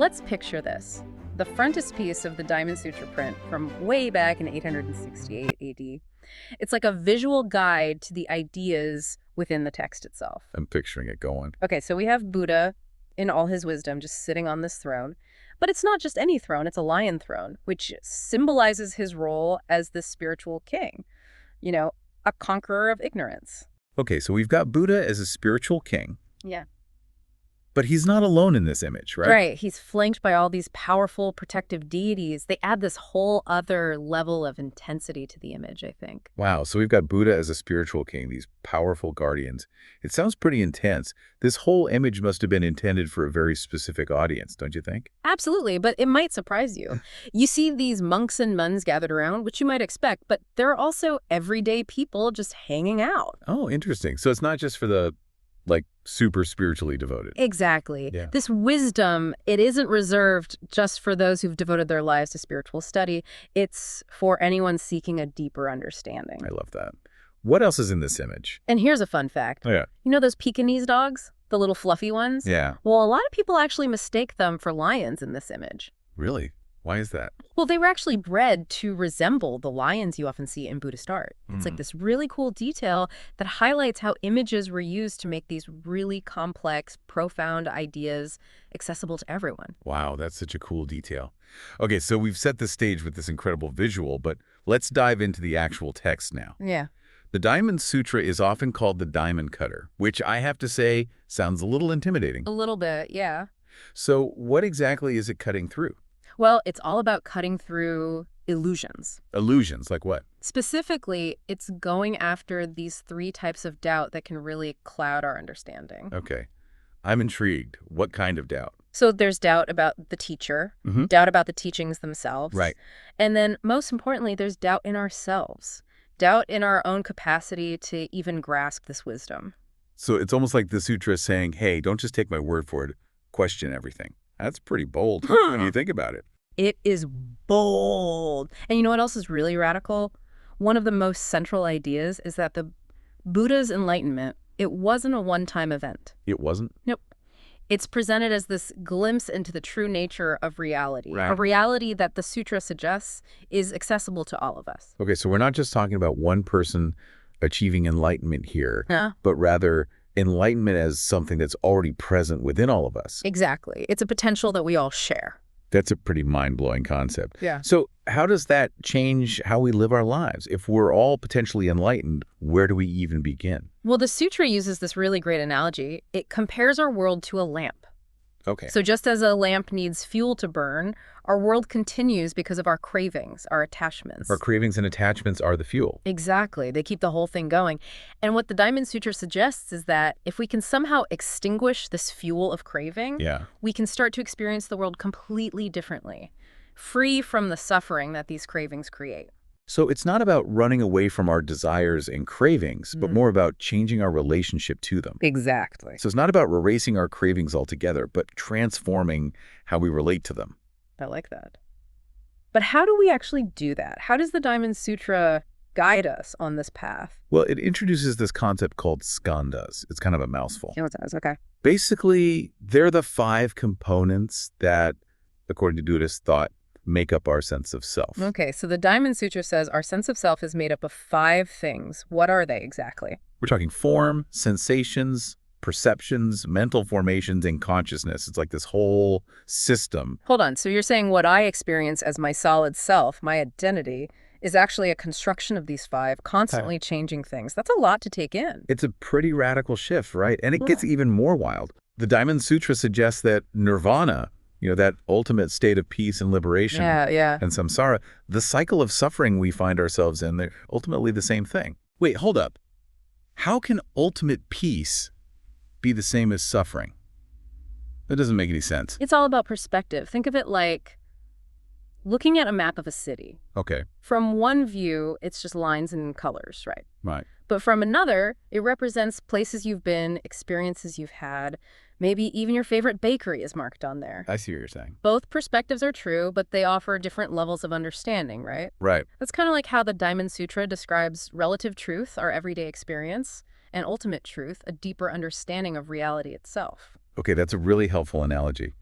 let's picture this. The frontispiece of the Diamond Sutra print from way back in 868 AD. It's like a visual guide to the ideas within the text itself. I'm picturing it going. Okay, so we have Buddha in all his wisdom just sitting on this throne. But it's not just any throne, it's a lion throne, which symbolizes his role as the spiritual king. You know, a conqueror of ignorance. Okay, so we've got Buddha as a spiritual king. Yeah. But he's not alone in this image, right? Right. He's flanked by all these powerful protective deities. They add this whole other level of intensity to the image, I think. Wow, so we've got Buddha as a spiritual king, these powerful guardians. It sounds pretty intense. This whole image must have been intended for a very specific audience, don't you think? Absolutely, but it might surprise you. You see these monks and nuns gathered around, which you might expect, but there are also everyday people just hanging out. Oh, interesting. So it's not just for the super spiritually devoted. Exactly. Yeah. This wisdom, it isn't reserved just for those who've devoted their lives to spiritual study. It's for anyone seeking a deeper understanding. I love that. What else is in this image? And here's a fun fact. Oh, yeah. You know those Pekingese dogs? The little fluffy ones? Yeah. Well, a lot of people actually mistake them for lions in this image. Really? Why is that? Well, they were actually bred to resemble the lions you often see in Buddhist art. It's like this really cool detail that highlights how images were used to make these really complex, profound ideas accessible to everyone. Wow, that's such a cool detail. Okay, so we've set the stage with this incredible visual, but let's dive into the actual text now. Yeah. The Diamond Sutra is often called the diamond cutter, which I have to say sounds a little intimidating. A little bit, yeah. So what exactly is it cutting through? Well, it's all about cutting through illusions. Illusions, like what? Specifically, it's going after these three types of doubt that can really cloud our understanding. Okay. I'm intrigued. What kind of doubt? So there's doubt about the teacher, doubt about the teachings themselves. Right. And then most importantly, there's doubt in ourselves, doubt in our own capacity to even grasp this wisdom. So it's almost like the sutra is saying, hey, don't just take my word for it, question everything. That's pretty bold when you think about it. It is bold. And you know what else is really radical? One of the most central ideas is that the Buddha's enlightenment, it wasn't a one-time event. It wasn't? Nope. It's presented as this glimpse into the true nature of reality, Right. a reality that the sutra suggests is accessible to all of us. Okay, so we're not just talking about one person achieving enlightenment here, Yeah. but rather enlightenment as something that's already present within all of us. Exactly. It's a potential that we all share. That's a pretty mind-blowing concept. Yeah. So how does that change how we live our lives? If we're all potentially enlightened, where do we even begin? Well, the sutra uses this really great analogy. It compares our world to a lamp. Okay. So just as a lamp needs fuel to burn, our world continues because of our cravings, our attachments. Our cravings and attachments are the fuel. Exactly. They keep the whole thing going. And what the Diamond Sutra suggests is that if we can somehow extinguish this fuel of craving, we can start to experience the world completely differently, free from the suffering that these cravings create. So it's not about running away from our desires and cravings, but more about changing our relationship to them. Exactly. So it's not about erasing our cravings altogether, but transforming how we relate to them. I like that. But how do we actually do that? How does the Diamond Sutra guide us on this path? Well, it introduces this concept called skandhas. It's kind of a mouthful. It does, okay. Basically, they're the 5 components that, according to Buddhist thought, make up our sense of self. Okay, so the Diamond Sutra says our sense of self is made up of 5 things. What are they exactly? We're talking form, sensations, perceptions, mental formations, and consciousness. It's like this whole system. Hold on, so you're saying what I experience as my solid self, my identity, is actually a construction of these 5 constantly changing things. That's a lot to take in. It's a pretty radical shift, right? And it gets even more wild. The Diamond Sutra suggests that nirvana, that ultimate state of peace and liberation and samsara, the cycle of suffering we find ourselves in, they're ultimately the same thing. Wait, hold up. How can ultimate peace be the same as suffering? That doesn't make any sense. It's all about perspective. Think of it like looking at a map of a city. Okay. From one view, it's just lines and colors, right? Right. But from another, it represents places you've been, experiences you've had. Maybe even your favorite bakery is marked on there. I see what you're saying. Both perspectives are true, but they offer different levels of understanding, right? Right. That's kind of like how the Diamond Sutra describes relative truth, our everyday experience, and ultimate truth, a deeper understanding of reality itself. Okay, that's a really helpful analogy.